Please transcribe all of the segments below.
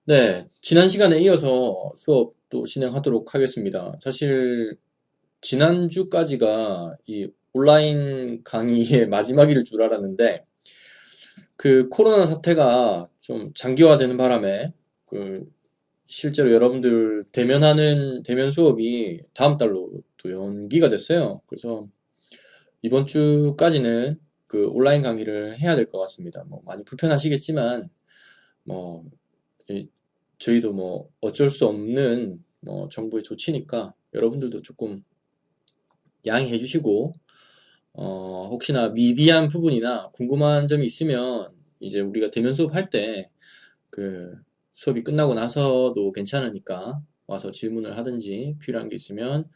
네, 지난 시간에 이어서 수업도 진행하도록 하겠습니다. 사실 지난주까지가 이 온라인 강의의 마지막일 줄 알았는데 그 코로나 사태가 좀 장기화되는 바람에 그 실제로 여러분들 대면 수업이 다음 달로 또 연기가 됐어요. 그래서 이번 주까지는 그 온라인 강의를 해야 될 것 같습니다. 뭐 많이 불편하시겠지만 뭐 이- 저희도 뭐 어쩔 수 없는 뭐 정부의 조치니까 여러분들도 조금 양해해 주시고 혹시나 미비한 부분이나 궁금한 점이 있으면 이제 우리가 대면 수업할 때 그 수업이 끝나고 나서도 괜찮으니까 와서 질문을 하든지 필요한 게 있으면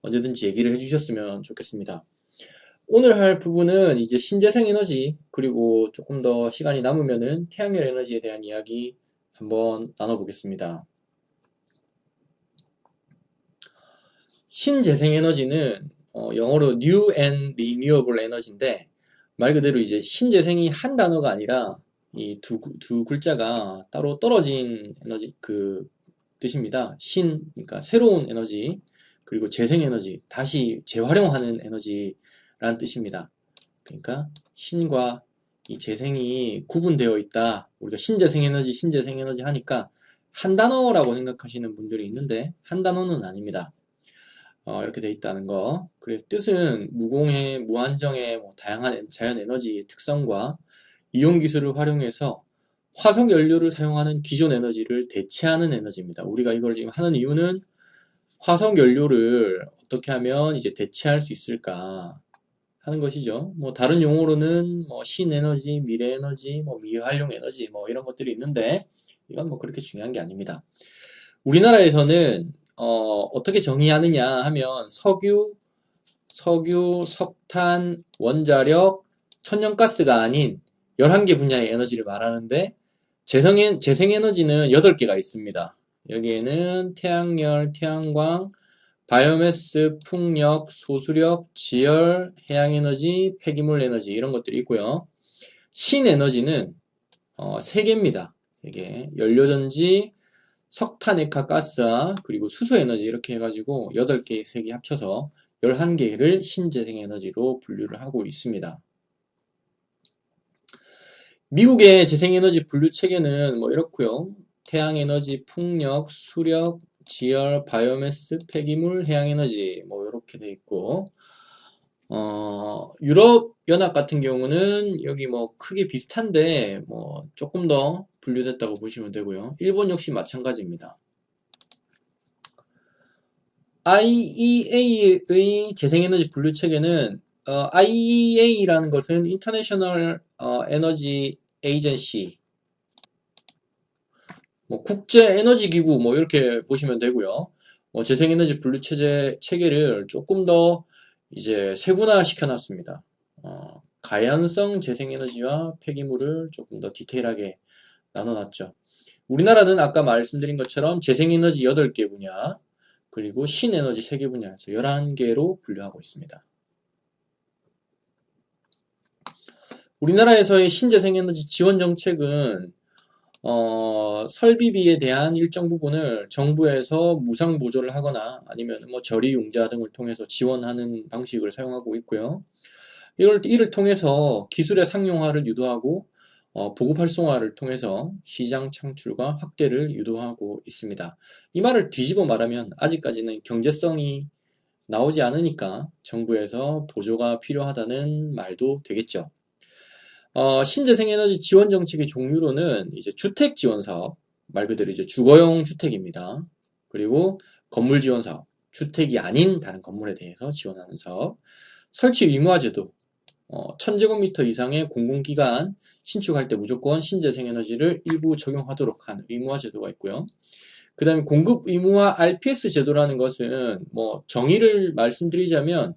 언제든지 얘기를 해주셨으면 좋겠습니다. 오늘 할 부분은 이제 신재생 에너지 그리고 조금 더 시간이 남으면은 태양열 에너지에 대한 이야기 한번 나눠보겠습니다. 신재생에너지는 영어로 New and Renewable Energy인데 말 그대로 이제 신재생이 한 단어가 아니라 이 두 글자가 따로 떨어진 에너지 그 뜻입니다. 그러니까 새로운 에너지 그리고 재생에너지 다시 재활용하는 에너지라는 뜻입니다. 그러니까 신과 이 재생이 구분되어 있다. 우리가 신재생에너지 하니까 한 단어라고 생각하시는 분들이 있는데 한 단어는 아닙니다. 이렇게 돼 있다는 거. 그래서 뜻은 무공해, 무한정의 뭐 다양한 자연 에너지의 특성과 이용 기술을 활용해서 화석 연료를 사용하는 기존 에너지를 대체하는 에너지입니다. 우리가 이걸 지금 하는 이유는 화석 연료를 어떻게 하면 이제 대체할 수 있을까 하는 것이죠. 뭐 다른 용어로는 뭐 신에너지, 미래에너지, 뭐 미활용 에너지 뭐 이런 것들이 있는데 이건 뭐 그렇게 중요한 게 아닙니다. 우리나라에서는 어떻게 정의하느냐 하면 석유, 석탄, 원자력, 천연가스가 아닌 11개 분야의 에너지를 말하는데 재생에너지는 8개가 있습니다. 여기에는 태양열, 태양광, 바이오매스, 풍력, 소수력, 지열, 해양에너지, 폐기물 에너지 이런 것들이 있고요. 신에너지는 3개입니다. 3개. 연료전지, 석탄액화 가스와 그리고 수소에너지 이렇게 해가지고 8개의 색이 합쳐서 11개를 신재생에너지로 분류를 하고 있습니다. 미국의 재생에너지 분류 체계는 뭐 이렇고요. 태양에너지, 풍력, 수력, 지열, 바이오매스, 폐기물, 해양에너지 뭐 이렇게 돼 있고 유럽 연합 같은 경우는 여기 뭐 크게 비슷한데 뭐 조금 더 분류됐다고 보시면 되고요. 일본 역시 마찬가지입니다. IEA의 재생에너지 분류 체계는 IEA라는 것은 International Energy Agency, 뭐 국제 에너지 기구 뭐 이렇게 보시면 되고요. 재생에너지 분류 체계를 조금 더 이제 세분화 시켜놨습니다. 가연성 재생에너지와 폐기물을 조금 더 디테일하게 나눠놨죠. 우리나라는 아까 말씀드린 것처럼 재생에너지 8개 분야, 그리고 신에너지 3개 분야에서 11개로 분류하고 있습니다. 우리나라에서의 신재생에너지 지원 정책은 설비비에 대한 일정 부분을 정부에서 무상 보조를 하거나 아니면 뭐 저리융자 등을 통해서 지원하는 방식을 사용하고 있고요. 이를 통해서 기술의 상용화를 유도하고 보급 활성화를 통해서 시장 창출과 확대를 유도하고 있습니다. 이 말을 뒤집어 말하면 아직까지는 경제성이 나오지 않으니까 정부에서 보조가 필요하다는 말도 되겠죠. 신재생에너지 지원 정책의 종류로는 이제 주택 지원 사업, 말 그대로 이제 주거용 주택입니다. 그리고 건물 지원 사업, 주택이 아닌 다른 건물에 대해서 지원하는 사업, 설치 의무화 제도, 1000제곱미터 이상의 공공기관 신축할 때 무조건 신재생에너지를 일부 적용하도록 한 의무화 제도가 있고요. 그 다음에 공급 의무화 RPS 제도라는 것은 뭐 정의를 말씀드리자면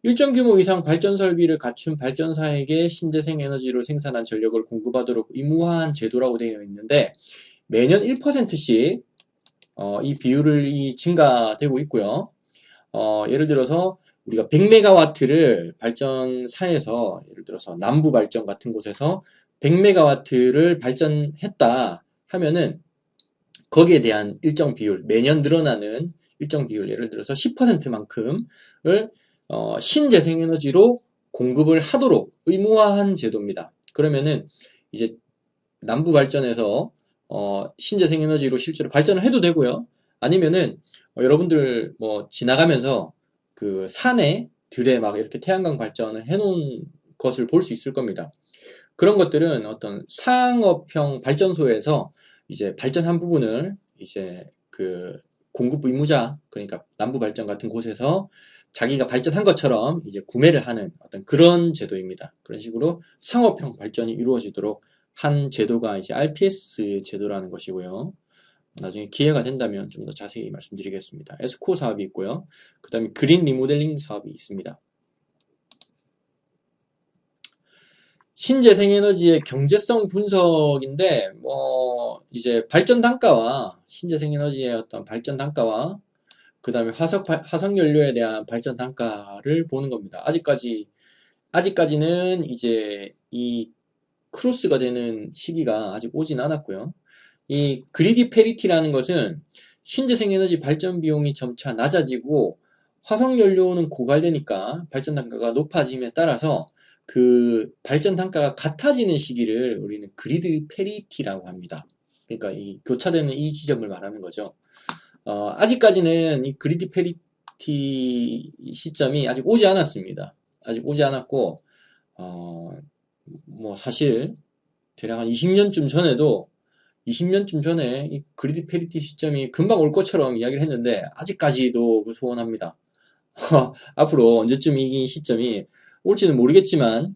일정 규모 이상 발전 설비를 갖춘 발전사에게 신재생 에너지로 생산한 전력을 공급하도록 의무화한 제도라고 되어 있는데 매년 1%씩 이 비율이 증가되고 있고요. 예를 들어서 우리가 100메가와트를 발전사에서 예를 들어서 남부 발전 같은 곳에서 100메가와트를 발전했다 하면은 거기에 대한 일정 비율, 매년 늘어나는 일정 비율, 예를 들어서 10%만큼을 신재생에너지로 공급을 하도록 의무화한 제도입니다. 그러면은 이제 남부 발전에서 신재생에너지로 실제로 발전을 해도 되고요. 아니면은 여러분들 뭐 지나가면서 그 산에 들에 막 이렇게 태양광 발전을 해놓은 것을 볼 수 있을 겁니다. 그런 것들은 어떤 상업형 발전소에서 이제 발전한 부분을 이제 그 공급 의무자, 그러니까 남부 발전 같은 곳에서 자기가 발전한 것처럼 이제 구매를 하는 어떤 그런 제도입니다. 그런 식으로 상업형 발전이 이루어지도록 한 제도가 이제 RPS 제도라는 것이고요. 나중에 기회가 된다면 좀 더 자세히 말씀드리겠습니다. 에스코 사업이 있고요. 그 다음에 그린 리모델링 사업이 있습니다. 신재생에너지의 경제성 분석인데, 뭐, 이제 발전 단가와 신재생에너지의 어떤 발전 단가와 그 다음에 화석연료에 대한 발전 단가를 보는 겁니다. 아직까지는 이제 이 크로스가 되는 시기가 아직 오진 않았고요. 이 그리디 페리티라는 것은 신재생에너지 발전 비용이 점차 낮아지고 화석연료는 고갈되니까 발전 단가가 높아짐에 따라서 그 발전 단가가 같아지는 시기를 우리는 그리드 페리티라고 합니다. 그러니까 이 교차되는 이 지점을 말하는 거죠. 아직까지는 이 그리드 페리티 시점이 아직 오지 않았습니다. 아직 오지 않았고, 뭐 사실 대략 한 20년쯤 전에도 20년쯤 전에 이 그리드 페리티 시점이 금방 올 것처럼 이야기를 했는데 아직까지도 소원합니다. 앞으로 언제쯤 이 시점이 올지는 모르겠지만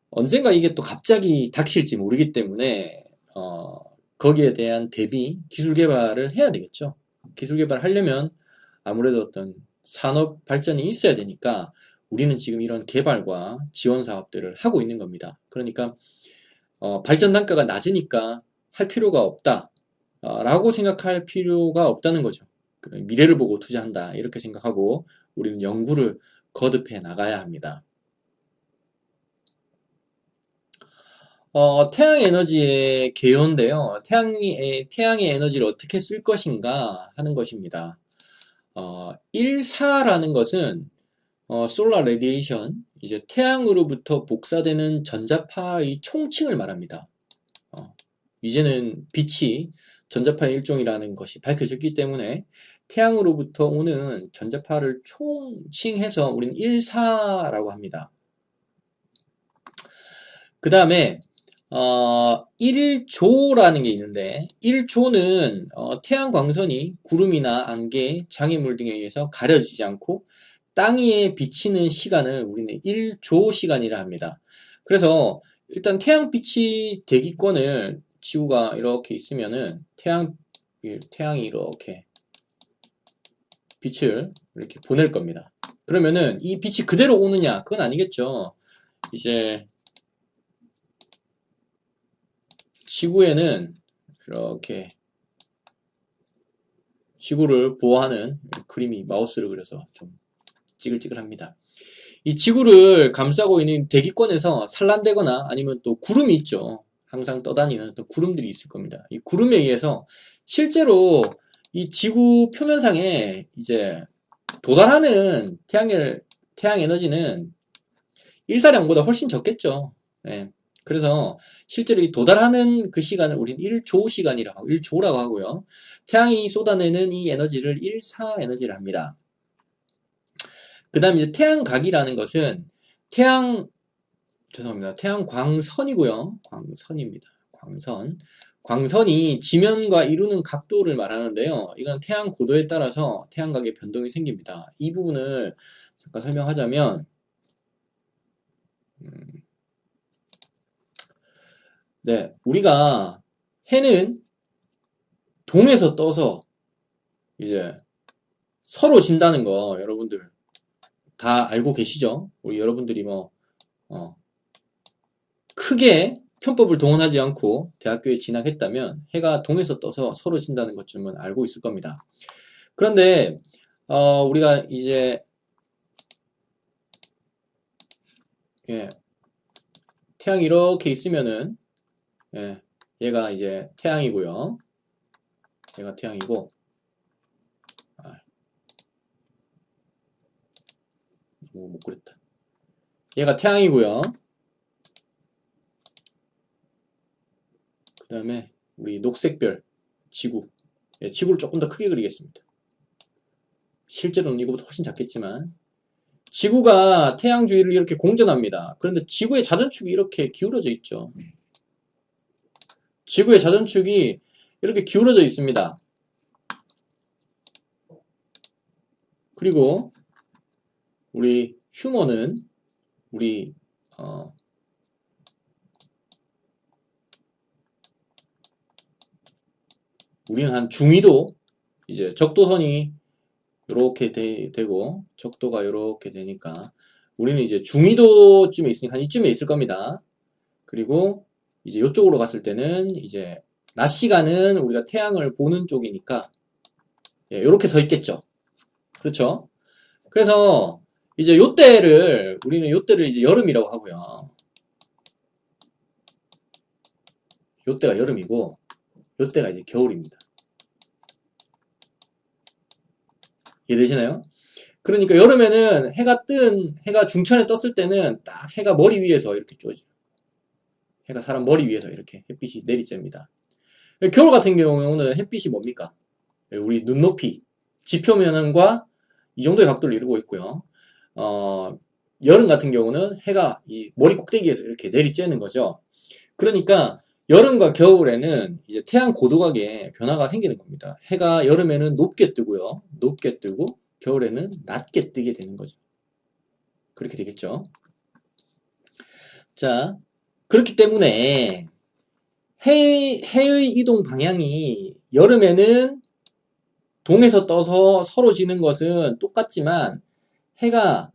언젠가 이게 또 갑자기 닥칠지 모르기 때문에 거기에 대한 대비 기술 개발을 해야 되겠죠. 기술 개발을 하려면 아무래도 어떤 산업 발전이 있어야 되니까 우리는 지금 이런 개발과 지원 사업들을 하고 있는 겁니다. 그러니까 발전 단가가 낮으니까 할 필요가 없다 라고 생각할 필요가 없다는 거죠. 미래를 보고 투자한다 이렇게 생각하고 우리는 연구를 거듭해 나가야 합니다. 태양 에너지의 개요인데요. 태양의 에너지를 어떻게 쓸 것인가 하는 것입니다. 1사라는 것은 솔라 레디에이션, 이제 태양으로부터 복사되는 전자파의 총칭을 말합니다. 이제는 빛이 전자파의 일종이라는 것이 밝혀졌기 때문에 태양으로부터 오는 전자파를 총칭해서 우리는 1사라고 합니다. 그 다음에 1조라는 게 있는데 1조는 태양 광선이 구름이나 안개, 장애물 등에 의해서 가려지지 않고 땅 위에 비치는 시간을 우리는 1조 시간이라 합니다. 그래서 일단 태양빛이 대기권을 지구가 이렇게 있으면은 태양이 이렇게 빛을 이렇게 보낼 겁니다. 그러면은 이 빛이 그대로 오느냐? 그건 아니겠죠. 이제 지구에는 이렇게 지구를 보호하는 그림이 마우스를 그려서 좀 찌글찌글합니다. 이 지구를 감싸고 있는 대기권에서 산란되거나 아니면 또 구름이 있죠. 항상 떠다니는 또 구름들이 있을 겁니다. 이 구름에 의해서 실제로 이 지구 표면상에 이제 도달하는 태양 에너지는 일사량보다 훨씬 적겠죠. 예. 그래서 실제로 이 도달하는 그 시간을 우리는 1조 시간이라고 하고 1조라고 하고요. 태양이 쏟아내는 이 에너지를 1사 에너지를 합니다. 그 다음 이제 태양각이라는 것은 태양광선이고요. 광선입니다. 광선이 지면과 이루는 각도를 말하는데요. 이건 태양 고도에 따라서 태양각의 변동이 생깁니다. 이 부분을 잠깐 설명하자면 네, 우리가 해는 동에서 떠서 이제 서로 진다는 거 여러분들 다 알고 계시죠? 우리 여러분들이 뭐 크게 편법을 동원하지 않고 대학교에 진학했다면 해가 동에서 떠서 서로 진다는 것쯤은 알고 있을 겁니다. 그런데 우리가 이제 태양이 이렇게 있으면은 얘가 이제 태양이고요. 얘가 태양이고, 못 그렸다. 얘가 태양이고요. 그 다음에 우리 녹색별 지구. 예, 지구를 조금 더 크게 그리겠습니다. 실제로는 이거보다 훨씬 작겠지만 지구가 태양 주위를 이렇게 공전합니다. 그런데 지구의 자전축이 이렇게 기울어져 있죠. 지구의 자전축이 이렇게 기울어져 있습니다. 그리고 우리 휴먼은 우리는 한 중위도, 이제 적도선이 이렇게 되고 적도가 이렇게 되니까 우리는 이제 중위도쯤에 있으니까 한 이쯤에 있을 겁니다. 그리고 이제 이쪽으로 갔을 때는 이제 낮 시간은 우리가 태양을 보는 쪽이니까 예, 이렇게 서 있겠죠. 그렇죠? 그래서 이제 우리는 요때를 이제 여름이라고 하고요. 요때가 여름이고 요때가 이제 겨울입니다. 이해되시나요? 그러니까 여름에는 해가 중천에 떴을 때는 딱 해가 머리 위에서 이렇게 쬐죠. 해가 사람 머리 위에서 이렇게 햇빛이 내리쬐입니다. 겨울 같은 경우는 햇빛이 뭡니까? 우리 눈높이, 지표면과 이 정도의 각도를 이루고 있고요. 여름 같은 경우는 해가 이 머리 꼭대기에서 이렇게 내리쬐는 거죠. 그러니까 여름과 겨울에는 이제 태양 고도각에 변화가 생기는 겁니다. 해가 여름에는 높게 뜨고요. 높게 뜨고 겨울에는 낮게 뜨게 되는 거죠. 그렇게 되겠죠. 자, 그렇기 때문에 해의 이동 방향이 여름에는 동에서 떠서 서로 지는 것은 똑같지만 해가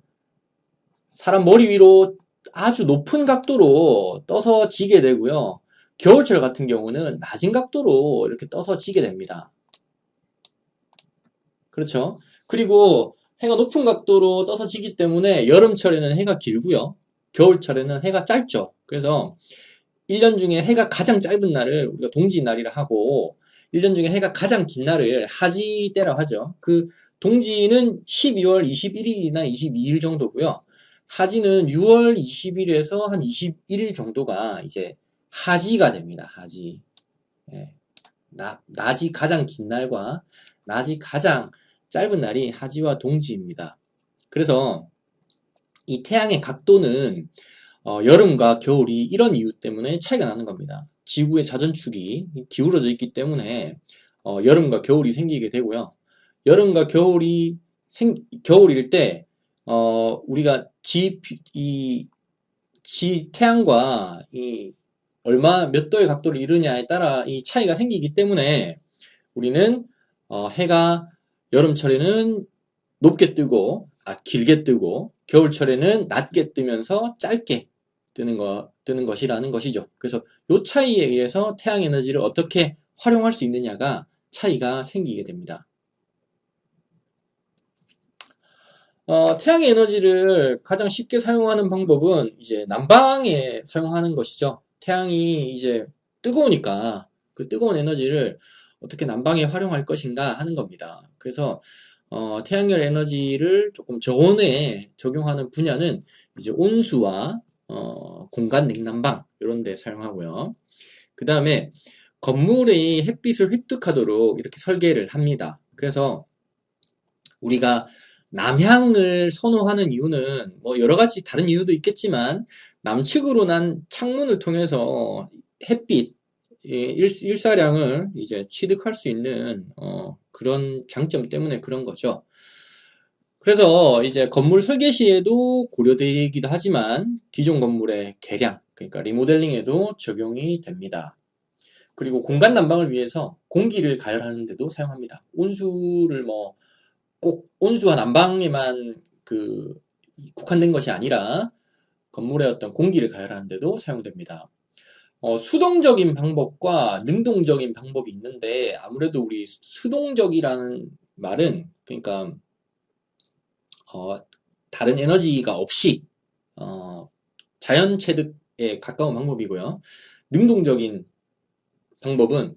사람 머리 위로 아주 높은 각도로 떠서 지게 되고요. 겨울철 같은 경우는 낮은 각도로 이렇게 떠서 지게 됩니다. 그렇죠? 그리고 해가 높은 각도로 떠서 지기 때문에 여름철에는 해가 길고요. 겨울철에는 해가 짧죠. 그래서 1년 중에 해가 가장 짧은 날을 우리가 동지날이라 하고 1년 중에 해가 가장 긴 날을 하지때라 하죠. 그 동지는 12월 21일이나 22일 정도고요. 하지는 6월 20일에서 한 21일 정도가 이제 하지가 됩니다. 하지. 예. 낮이 가장 긴 날과 낮이 가장 짧은 날이 하지와 동지입니다. 그래서 이 태양의 각도는 여름과 겨울이 이런 이유 때문에 차이가 나는 겁니다. 지구의 자전축이 기울어져 있기 때문에 여름과 겨울이 생기게 되고요. 여름과 겨울일 때 우리가 태양과 얼마 몇 도의 각도를 이루냐에 따라 이 차이가 생기기 때문에 우리는 해가 여름철에는 높게 뜨고 길게 뜨고 겨울철에는 낮게 뜨면서 짧게 뜨는 것이라는 것이죠. 그래서 이 차이에 의해서 태양 에너지를 어떻게 활용할 수 있느냐가 차이가 생기게 됩니다. 태양의 에너지를 가장 쉽게 사용하는 방법은 이제 난방에 사용하는 것이죠. 태양이 이제 뜨거우니까 그 뜨거운 에너지를 어떻게 난방에 활용할 것인가 하는 겁니다. 그래서 태양열 에너지를 조금 저온에 적용하는 분야는 이제 온수와 공간 냉난방 이런 데 사용하고요. 그 다음에 건물의 햇빛을 획득하도록 이렇게 설계를 합니다. 그래서 우리가 남향을 선호하는 이유는 뭐 여러 가지 다른 이유도 있겠지만 남측으로 난 창문을 통해서 햇빛 일사량을 이제 취득할 수 있는 그런 장점 때문에 그런 거죠. 그래서 이제 건물 설계 시에도 고려되기도 하지만 기존 건물의 개량, 그러니까 리모델링에도 적용이 됩니다. 그리고 공간 난방을 위해서 공기를 가열하는 데도 사용합니다. 온수를 꼭 온수와 난방에만 국한된 것이 아니라 건물의 어떤 공기를 가열하는 데도 사용됩니다. 수동적인 방법과 능동적인 방법이 있는데 아무래도 우리 수동적이라는 말은 그러니까 다른 에너지가 없이 자연 체득에 가까운 방법이고요. 능동적인 방법은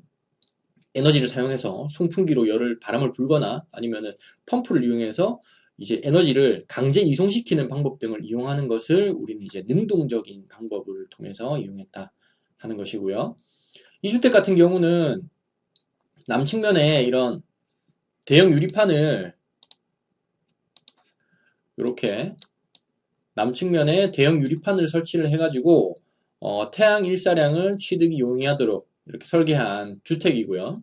에너지를 사용해서 송풍기로 바람을 불거나 아니면은 펌프를 이용해서 이제 에너지를 강제 이송시키는 방법 등을 이용하는 것을 우리는 이제 능동적인 방법을 통해서 이용했다 하는 것이고요. 이 주택 같은 경우는 남측면에 이런 대형 유리판을 이렇게 남측면에 대형 유리판을 설치를 해가지고 태양 일사량을 취득이 용이하도록 이렇게 설계한 주택이고요.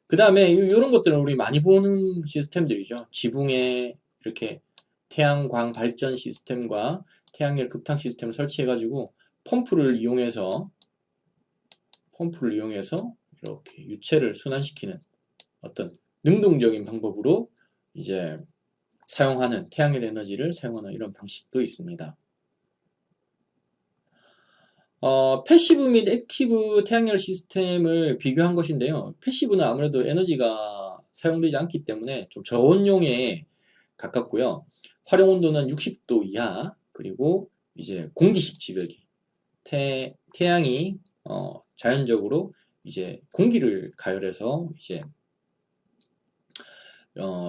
그 다음에 이런 것들은 우리 많이 보는 시스템들이죠. 지붕에 이렇게 태양광 발전 시스템과 태양열 급탕 시스템을 설치해가지고 펌프를 이용해서 이렇게 유체를 순환시키는 어떤 능동적인 방법으로 이제 사용하는 태양열 에너지를 사용하는 이런 방식도 있습니다. 패시브 및 액티브 태양열 시스템을 비교한 것인데요. 패시브는 아무래도 에너지가 사용되지 않기 때문에 좀 저온용에 가깝고요. 활용 온도는 60도 이하, 그리고 이제 공기식 지별기. 태양이 자연적으로 이제 공기를 가열해서 이제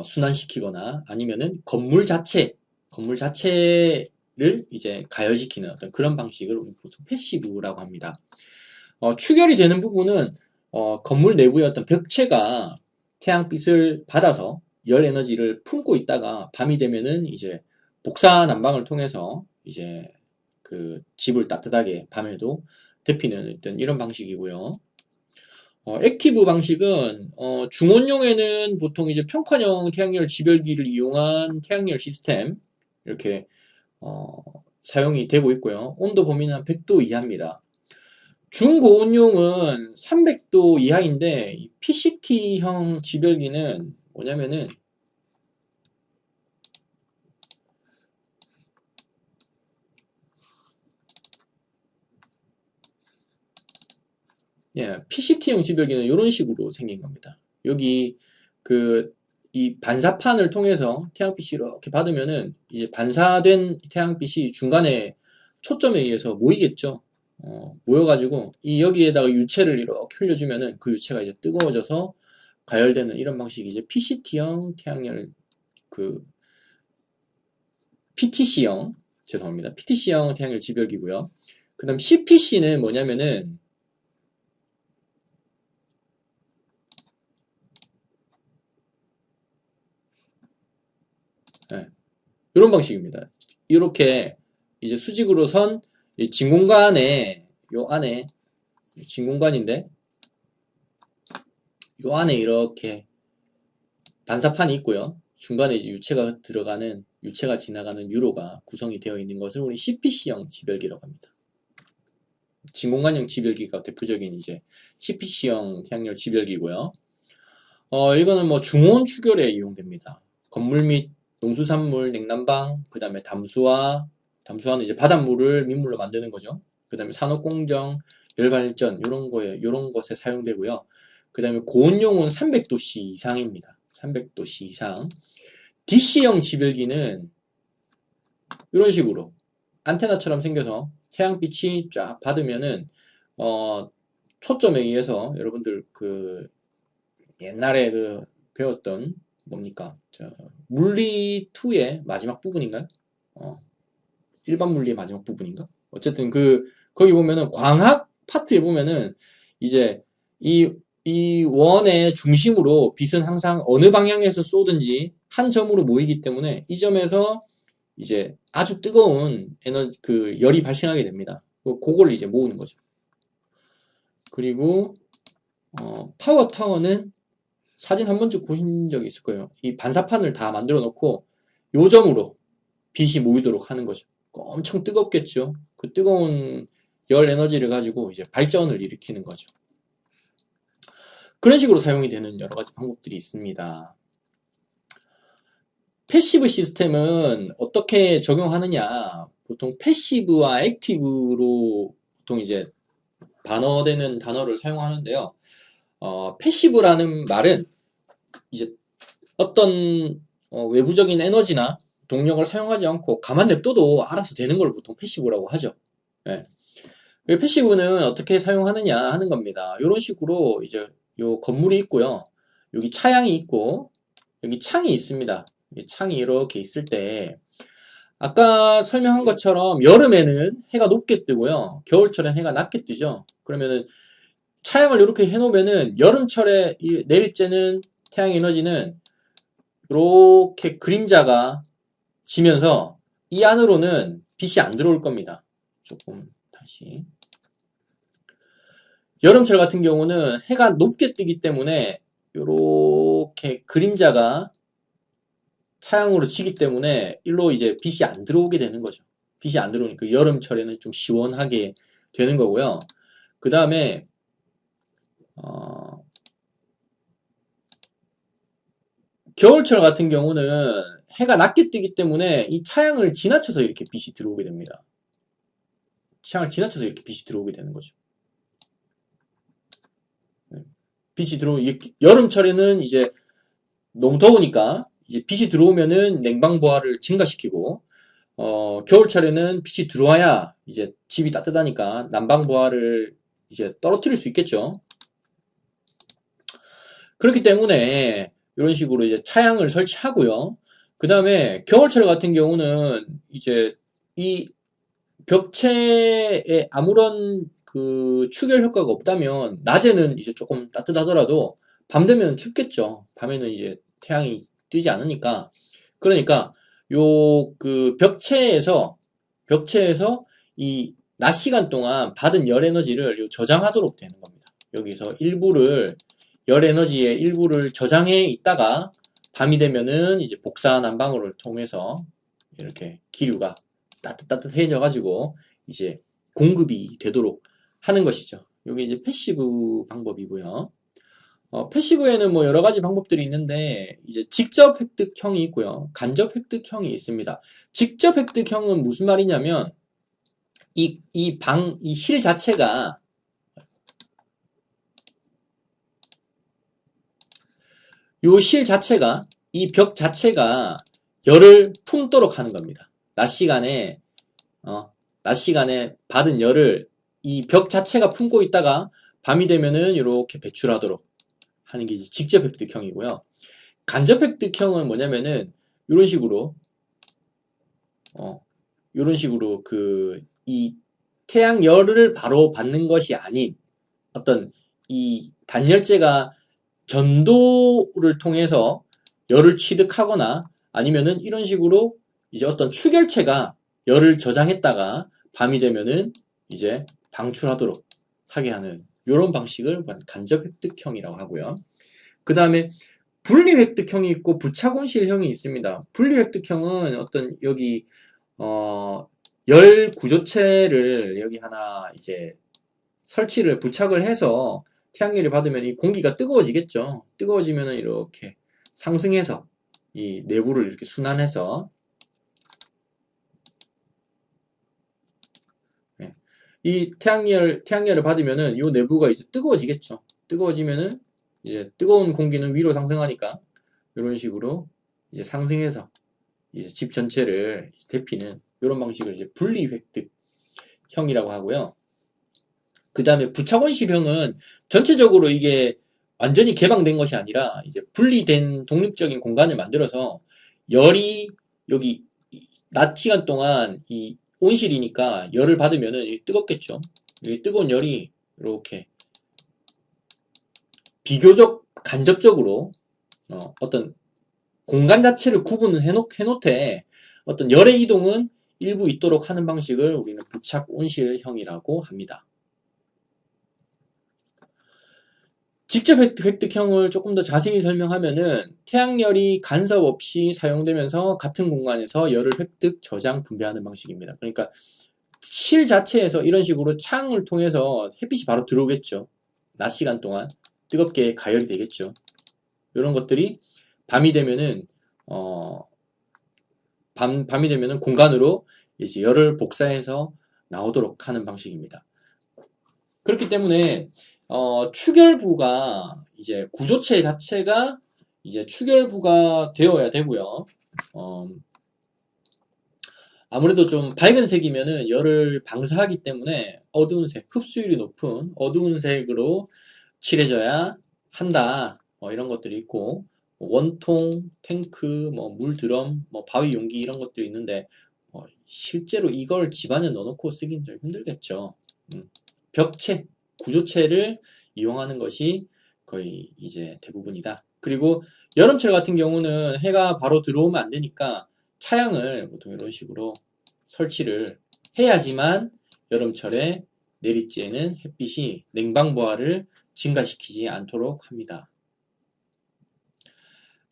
순환시키거나 아니면은 건물 자체를 이제 가열시키는 어떤 그런 방식을 우리 보통 패시브라고 합니다. 추결이 되는 부분은 건물 내부의 어떤 벽체가 태양빛을 받아서 열 에너지를 품고 있다가 밤이 되면은 이제 복사 난방을 통해서 이제 그 집을 따뜻하게 밤에도 데피는 어떤 이런 방식이고요. 액티브 방식은 중원용에는 보통 이제 평판형 태양열 지별기를 이용한 태양열 시스템 이렇게 사용이 되고 있고요. 온도 범위는 한 100도 이하입니다. 중고온용은 300도 이하인데 PCT형 지별기는 뭐냐면은 PCT형 지별기는 이런 식으로 생긴 겁니다. 여기 이 반사판을 통해서 태양빛이 이렇게 받으면은 이제 반사된 태양빛이 중간에 초점에 의해서 모이겠죠. 모여가지고 여기에다가 유체를 이렇게 흘려주면은 그 유체가 이제 뜨거워져서 가열되는 이런 방식이 이제 PCT형 태양열 PTC형 죄송합니다. PTC형 태양열 지별기고요. 그 다음 CPC는 뭐냐면은 이런 방식입니다. 이렇게 이제 수직으로 선 진공관에 요 안에 진공관인데 요 안에 이렇게 반사판이 있고요. 중간에 이제 유체가 지나가는 유로가 구성이 되어 있는 것을 우리 CPC형 지별기라고 합니다. 진공관형 지별기가 대표적인 이제 CPC형 태양열 지별기고요. 이거는 뭐 중온 추결에 이용됩니다. 건물 및 농수산물, 냉난방, 그 다음에 담수화는 이제 바닷물을 민물로 만드는 거죠. 그 다음에 산업공정, 열발전, 요런 것에 사용되고요. 그 다음에 고온용은 300도씨 이상입니다. 300도씨 이상. DC형 지별기는 이런 식으로 안테나처럼 생겨서 태양빛이 쫙 받으면은, 초점에 의해서 여러분들 옛날에 배웠던 뭡니까? 물리2의 마지막 부분인가요? 일반 물리의 마지막 부분인가? 어쨌든 거기 보면은 광학 파트에 보면은 이제 이 원의 중심으로 빛은 항상 어느 방향에서 쏘든지 한 점으로 모이기 때문에 이 점에서 이제 아주 뜨거운 열이 발생하게 됩니다. 그걸 이제 모으는 거죠. 그리고 파워 타워는 사진 한 번쯤 보신 적이 있을 거예요. 이 반사판을 다 만들어 놓고 요 점으로 빛이 모이도록 하는 거죠. 엄청 뜨겁겠죠. 그 뜨거운 열 에너지를 가지고 이제 발전을 일으키는 거죠. 그런 식으로 사용이 되는 여러 가지 방법들이 있습니다. 패시브 시스템은 어떻게 적용하느냐? 보통 패시브와 액티브로 보통 이제 반어되는 단어를 사용하는데요. 패시브라는 말은 이제 어떤 외부적인 에너지나 동력을 사용하지 않고 가만 냅둬도 알아서 되는 걸 보통 패시브라고 하죠. 네. 패시브는 어떻게 사용하느냐 하는 겁니다. 이런 식으로 이제 요 건물이 있고요. 여기 차양이 있고 여기 창이 있습니다. 창이 이렇게 있을 때 아까 설명한 것처럼 여름에는 해가 높게 뜨고요. 겨울철엔 해가 낮게 뜨죠. 그러면은 차양을 이렇게 해놓으면은 여름철에 내릴째는 태양 에너지는 이렇게 그림자가 지면서 이 안으로는 빛이 안 들어올 겁니다. 조금 다시. 여름철 같은 경우는 해가 높게 뜨기 때문에 이렇게 그림자가 차양으로 지기 때문에 일로 이제 빛이 안 들어오게 되는 거죠. 빛이 안 들어오니까 여름철에는 좀 시원하게 되는 거고요. 그 다음에 겨울철 같은 경우는 해가 낮게 뜨기 때문에 이 차양을 지나쳐서 이렇게 빛이 들어오게 됩니다. 차양을 지나쳐서 이렇게 빛이 들어오게 되는 거죠. 빛이 여름철에는 이제 너무 더우니까 이제 빛이 들어오면은 냉방부하를 증가시키고 겨울철에는 빛이 들어와야 이제 집이 따뜻하니까 난방부하를 이제 떨어뜨릴 수 있겠죠. 그렇기 때문에 이런 식으로 이제 차양을 설치하고요. 그 다음에 겨울철 같은 경우는 이제 이 벽체에 아무런 그 축열 효과가 없다면 낮에는 이제 조금 따뜻하더라도 밤 되면 춥겠죠. 밤에는 이제 태양이 뜨지 않으니까. 그러니까 요 그 벽체에서 이 낮 시간 동안 받은 열 에너지를 저장하도록 되는 겁니다. 여기서 열 에너지의 일부를 저장해 있다가 밤이 되면은 이제 복사 난방으로 통해서 이렇게 기류가 따뜻해져 가지고 이제 공급이 되도록 하는 것이죠. 이게 이제 패시브 방법이고요. 패시브에는 뭐 여러 가지 방법들이 있는데 이제 직접 획득형이 있고요. 간접 획득형이 있습니다. 직접 획득형은 무슨 말이냐면 이 실 자체가 이 벽 자체가 열을 품도록 하는 겁니다. 낮 시간에 받은 열을 이 벽 자체가 품고 있다가 밤이 되면은 이렇게 배출하도록 하는 게 이제 직접 획득형이고요. 간접 획득형은 뭐냐면은 이런 식으로 이 태양 열을 바로 받는 것이 아닌 어떤 이 단열재가 전도를 통해서 열을 취득하거나 아니면은 이런 식으로 이제 어떤 추결체가 열을 저장했다가 밤이 되면은 이제 방출하도록 하게 하는 이런 방식을 간접 획득형이라고 하고요. 그 다음에 분리 획득형이 있고 부착 온실형이 있습니다. 분리 획득형은 어떤 여기 열 구조체를 여기 하나 이제 설치를 부착을 해서 태양열을 받으면 이 공기가 뜨거워지겠죠. 뜨거워지면 이렇게 상승해서 이 내부를 이렇게 순환해서 이 태양열을 받으면은 이 내부가 이제 뜨거워지겠죠. 뜨거워지면은 이제 뜨거운 공기는 위로 상승하니까 이런 식으로 이제 상승해서 이제 집 전체를 데피는 이런 방식을 이제 분리 획득형이라고 하고요. 그 다음에 부착온실형은 전체적으로 이게 완전히 개방된 것이 아니라 이제 분리된 독립적인 공간을 만들어서 열이 여기 낮 시간 동안 이 온실이니까 열을 받으면은 뜨겁겠죠. 이 뜨거운 열이 이렇게 비교적 간접적으로 어떤 공간 자체를 구분을 해놓되 어떤 열의 이동은 일부 있도록 하는 방식을 우리는 부착 온실형이라고 합니다. 직접 획득형을 조금 더 자세히 설명하면은 태양열이 간섭 없이 사용되면서 같은 공간에서 열을 획득, 저장, 분배하는 방식입니다. 그러니까 실 자체에서 이런 식으로 창을 통해서 햇빛이 바로 들어오겠죠. 낮 시간 동안 뜨겁게 가열이 되겠죠. 이런 것들이 밤이 되면은 밤이 되면은 공간으로 이제 열을 복사해서 나오도록 하는 방식입니다. 그렇기 때문에 추결부가 이제 구조체 자체가 이제 추결부가 되어야 되고요. 아무래도 좀 밝은 색이면은 열을 방사하기 때문에 어두운 색, 흡수율이 높은 어두운 색으로 칠해져야 한다. 이런 것들이 있고, 원통, 탱크, 물 드럼, 바위 용기 이런 것들이 있는데, 실제로 이걸 집안에 넣어놓고 쓰기는 좀 힘들겠죠. 벽체, 구조체를 이용하는 것이 거의 이제 대부분이다. 그리고 여름철 같은 경우는 해가 바로 들어오면 안 되니까 차양을 보통 이런 식으로 설치를 해야지만 여름철에 내리쬐는 햇빛이 냉방부하를 증가시키지 않도록 합니다.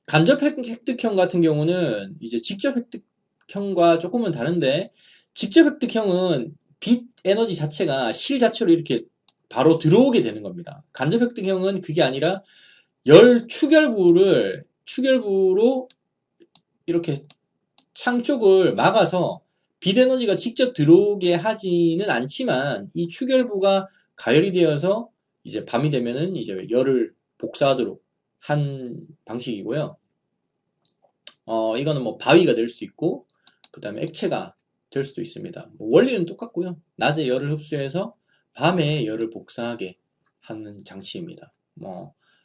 간접 획득형 같은 경우는 이제 직접 획득형과 조금은 다른데, 직접 획득형은 빛 에너지 자체가 실 자체로 이렇게 바로 들어오게 되는 겁니다. 간접 획득형은 그게 아니라 열 축열부로 이렇게 창 쪽을 막아서 빛 에너지가 직접 들어오게 하지는 않지만, 이 축열부가 가열이 되어서 이제 밤이 되면은 이제 열을 복사하도록 한 방식이고요. 이거는 바위가 될 수 있고, 그 다음에 액체가 될 수도 있습니다. 원리는 똑같고요. 낮에 열을 흡수해서 밤에 열을 복사하게 하는 장치입니다.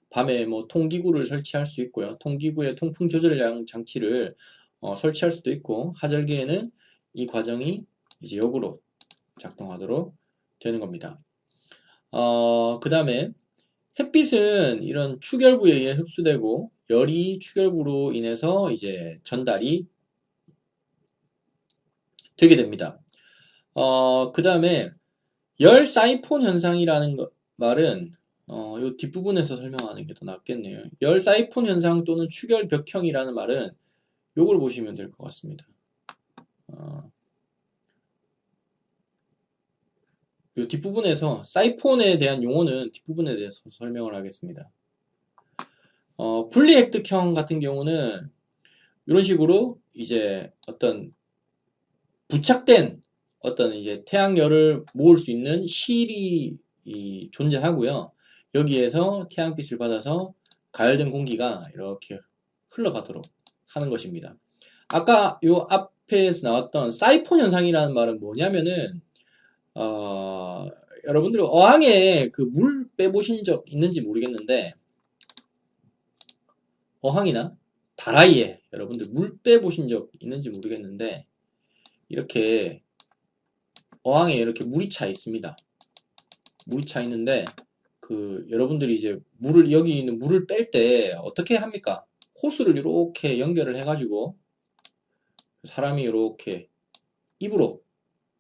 밤에 통기구를 설치할 수 있고요. 통기구에 통풍 조절량 장치를 설치할 수도 있고, 하절기에는 이 과정이 이제 역으로 작동하도록 되는 겁니다. 그 다음에 햇빛은 이런 축열부에 의해 흡수되고, 열이 축열부로 인해서 이제 전달이 되게 됩니다. 그 다음에 열 사이폰 현상이라는 말은 요 뒷부분에서 설명하는 게 더 낫겠네요. 열 사이폰 현상 또는 축열 벽형이라는 말은 요걸 보시면 될 것 같습니다. 요 뒷부분에서 사이폰에 대한 용어는 뒷부분에 대해서 설명을 하겠습니다. 분리획득형 같은 경우는 이런 식으로 이제 어떤 부착된 어떤 이제 태양열을 모을 수 있는 실이 존재하고요. 여기에서 태양빛을 받아서 가열된 공기가 이렇게 흘러가도록 하는 것입니다. 아까 요 앞에서 나왔던 사이폰 현상이라는 말은 뭐냐면은 여러분들이 어항에 그 물 빼보신 적 있는지 모르겠는데, 어항이나 다라이에 여러분들 물 빼보신 적 있는지 모르겠는데, 이렇게 어항에 이렇게 물이 차 있습니다. 물이 차 있는데, 여러분들이 이제 여기 있는 물을 뺄 때 어떻게 합니까? 호스를 이렇게 연결을 해가지고 사람이 이렇게 입으로,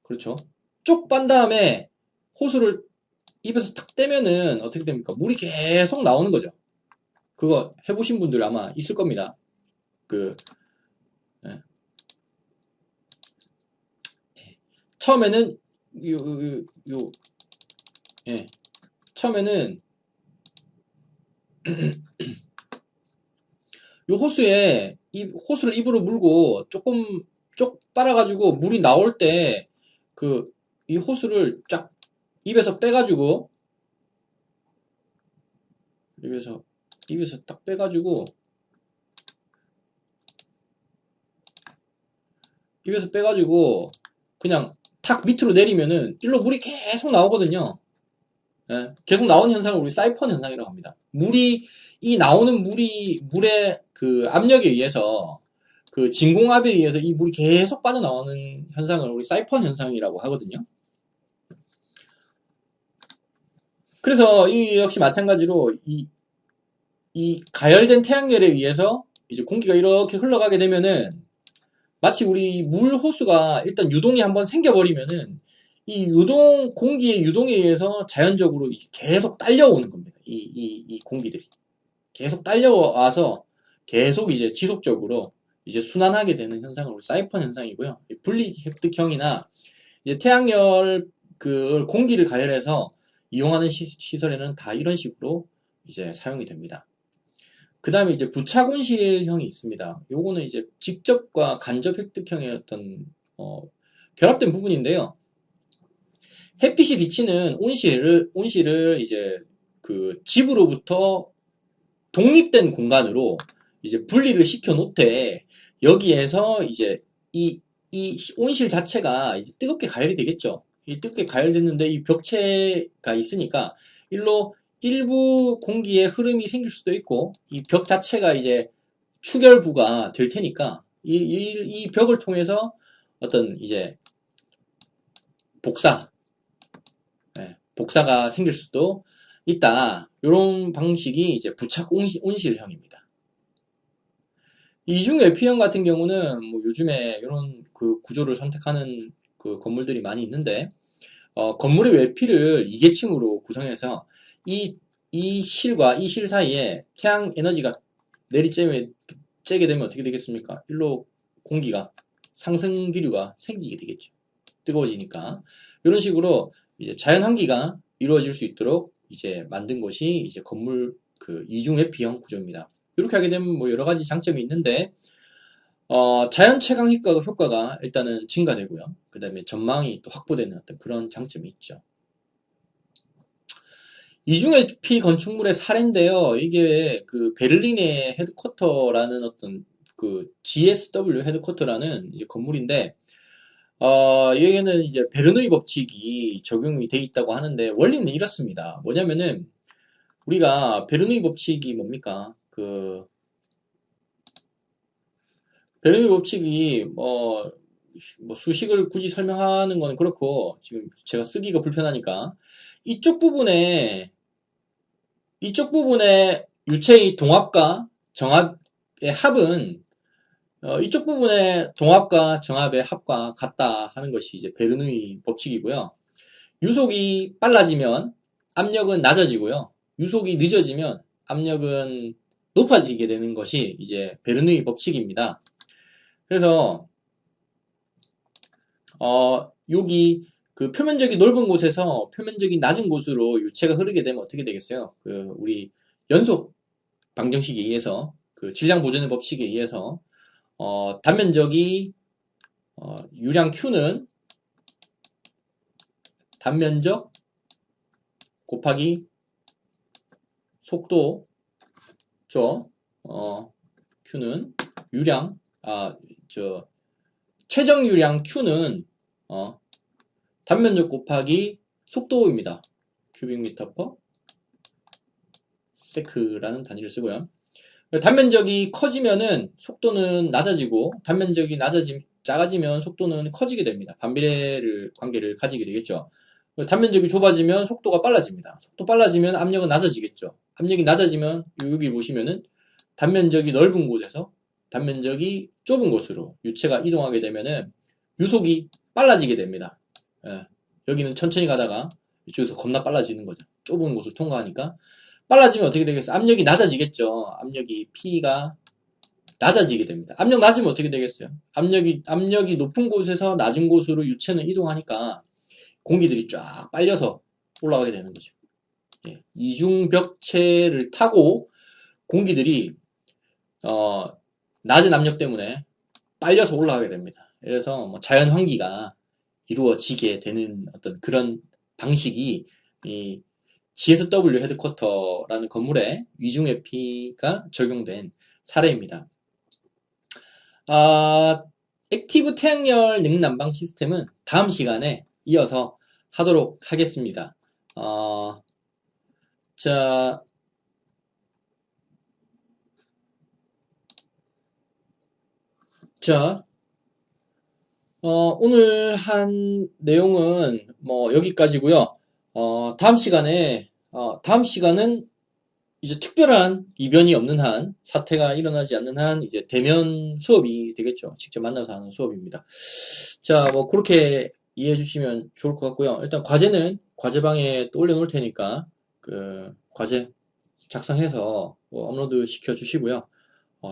그렇죠? 쪽 빤 다음에 호스를 입에서 탁 떼면은 어떻게 됩니까? 물이 계속 나오는 거죠. 그거 해보신 분들 아마 있을 겁니다. 예. 처음에는 예. 처음에는 요 호스에 호스를 입으로 물고 조금 쪽 빨아가지고 물이 나올 때 이 호스를 쫙 입에서 빼가지고 입에서 딱 빼가지고 그냥 탁 밑으로 내리면은 일로 물이 계속 나오거든요. 예, 계속 나오는 현상을 우리 사이폰 현상이라고 합니다. 나오는 물의 압력에 의해서, 진공압에 의해서 이 물이 계속 빠져나오는 현상을 우리 사이폰 현상이라고 하거든요. 그래서 이 역시 마찬가지로 이 가열된 태양열에 의해서 이제 공기가 이렇게 흘러가게 되면은, 마치 우리 물 호수가 일단 유동이 한번 생겨버리면은 공기의 유동에 의해서 자연적으로 계속 딸려오는 겁니다. 이 공기들이. 계속 딸려와서 계속 이제 지속적으로 이제 순환하게 되는 현상을 사이폰 현상이고요. 분리획득형이나 이제 태양열 공기를 가열해서 이용하는 시설에는 다 이런 식으로 이제 사용이 됩니다. 그 다음에 이제 부착 온실형이 있습니다. 요거는 이제 직접과 간접 획득형의 어떤 결합된 부분인데요. 햇빛이 비치는 온실을 이제 집으로부터 독립된 공간으로 이제 분리를 시켜 놓되, 여기에서 이제 이 온실 자체가 이제 뜨겁게 가열이 되겠죠. 이 뜨겁게 가열됐는데 이 벽체가 있으니까 일로 일부 공기의 흐름이 생길 수도 있고, 이 벽 자체가 이제 추결부가 될 테니까, 이 벽을 통해서 어떤 이제 복사, 복사가 생길 수도 있다. 이런 방식이 이제 부착 온실형입니다. 이중 외피형 같은 경우는 뭐 요즘에 이런 그 구조를 선택하는 그 건물들이 많이 있는데, 건물의 외피를 2계층으로 구성해서 이 실과 이 실 사이에 태양 에너지가 쬐게 되면 어떻게 되겠습니까? 일로 공기가 상승 기류가 생기게 되겠죠. 뜨거워지니까. 이런 식으로 이제 자연 환기가 이루어질 수 있도록 이제 만든 것이 이제 건물 그 이중 외피형 구조입니다. 이렇게 하게 되면 뭐 여러 가지 장점이 있는데, 자연 채광 효과가 일단은 증가되고요. 그 다음에 전망이 또 확보되는 어떤 그런 장점이 있죠. 이중회피 건축물의 사례인데요. 이게 그 베를린의 헤드쿼터라는 어떤 그 GSW 헤드쿼터라는 이제 건물인데, 여기에는 이제 베르누이 법칙이 적용이 돼 있다고 하는데, 원리는 이렇습니다. 뭐냐면은, 우리가 베르누이 법칙이 뭡니까? 베르누이 법칙이 뭐 수식을 굳이 설명하는 건 그렇고, 지금 제가 쓰기가 불편하니까, 이쪽 부분에 유체의 동합과 정합의 합은 이쪽 부분의 동합과 정합의 합과 같다 하는 것이 이제 베르누이 법칙이고요. 유속이 빨라지면 압력은 낮아지고요. 유속이 늦어지면 압력은 높아지게 되는 것이 이제 베르누이 법칙입니다. 그래서 여기 그 표면적이 넓은 곳에서 표면적이 낮은 곳으로 유체가 흐르게 되면 어떻게 되겠어요? 그 우리 연속 방정식에 의해서 그 질량 보존의 법칙에 의해서 단면적이 유량 Q는 단면적 곱하기 속도죠. Q는 유량 최정 유량 Q는 단면적 곱하기 속도입니다. 큐빅미터 퍼 세크라는 단위를 쓰고요. 단면적이 커지면은 속도는 낮아지고 단면적이 작아지면 속도는 커지게 됩니다. 반비례 관계를 가지게 되겠죠. 단면적이 좁아지면 속도가 빨라집니다. 속도 빨라지면 압력은 낮아지겠죠. 압력이 낮아지면 여기 보시면은 단면적이 넓은 곳에서 단면적이 좁은 곳으로 유체가 이동하게 되면은 유속이 빨라지게 됩니다. 여기는 천천히 가다가 이쪽에서 겁나 빨라지는 거죠. 좁은 곳을 통과하니까 빨라지면 어떻게 되겠어요? 압력이 낮아지겠죠. 압력이 P가 낮아지게 됩니다. 압력 낮으면 어떻게 되겠어요? 압력이 높은 곳에서 낮은 곳으로 유체는 이동하니까 공기들이 쫙 빨려서 올라가게 되는 거죠. 이중벽체를 타고 공기들이 낮은 압력 때문에 빨려서 올라가게 됩니다. 그래서 뭐 자연 환기가 이루어지게 되는 어떤 그런 방식이 이 GSW 헤드쿼터라는 건물에 이중회피가 적용된 사례입니다. 액티브 태양열 냉난방 시스템은 다음 시간에 이어서 하도록 하겠습니다. 자, 오늘 한 내용은 뭐 여기까지고요. 다음 시간은 이제 특별한 이변이 없는 한, 사태가 일어나지 않는 한, 이제 대면 수업이 되겠죠. 직접 만나서 하는 수업입니다. 자, 뭐, 그렇게 이해해 주시면 좋을 것 같고요. 일단 과제는 과제방에 또 올려놓을 테니까, 그, 과제 작성해서 뭐 업로드 시켜 주시고요.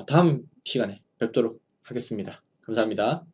다음 시간에 뵙도록 하겠습니다. 감사합니다.